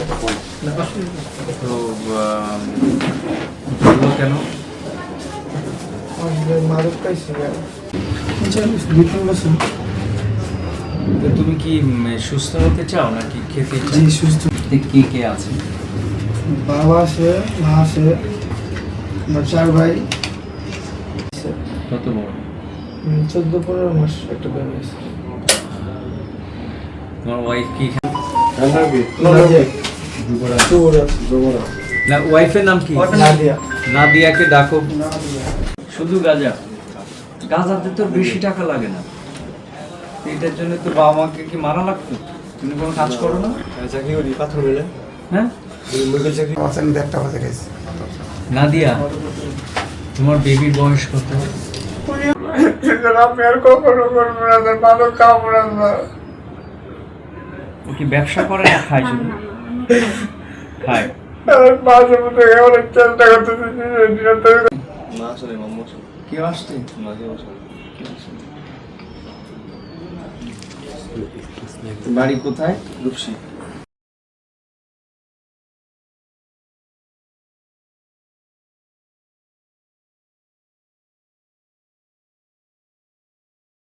তো বললো কেন? মাদক পাইছি তো তুমি কি সুস্থ হতে চাও নাকি খেতে চাও? জি সুস্থ। কে কে আছে? বাবা আছে, মা আছে, আমার 4 ভাই। কত বড়? 14-15 মাস একটা বেবি আছে। তোমার ওয়াইফ কি? না, ওয়াইফের নাম কি? নাদিয়া। নাদিয়াকে ডাকো। শুধু গাঁজা? গাঁজাতে তো বেশি টাকা লাগে না, এটার জন্য তো বাবা মাকে কি মারা লাগতো? তুমি কোনো কাজ করো না? চাকরি করি পাথর মেলে। হ্যাঁ মুরগির চাকরি। নাদিয়া, তোমার বেবির বয়স কত? আমি আর কখনো করবো না, মাদক খাবো না। ও কি ব্যবসা করে না খায়? শুধু খায়। মাঝে মধ্যে অনেক চেষ্টা করতেছি। না আসলে মাম্মু কেউ আসছে? মাঝে বসে। বাড়ি কোথায়? রূপসী।